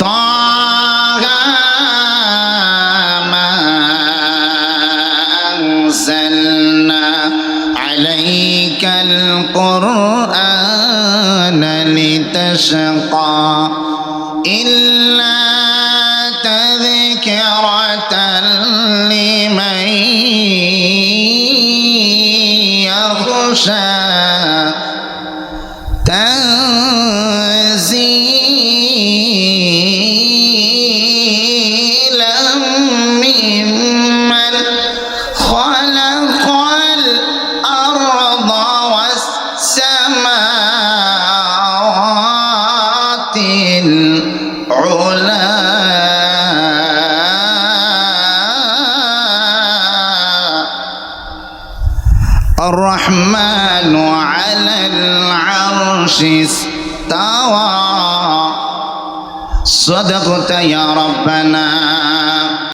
طه ما أنزلنا عليك القرآن لتشقى إلا تذكرة لمن يخشى تنزيلا ممن خلق الأرض والسماوات العلى الرحمن على العرش استوى صدقت يا ربنا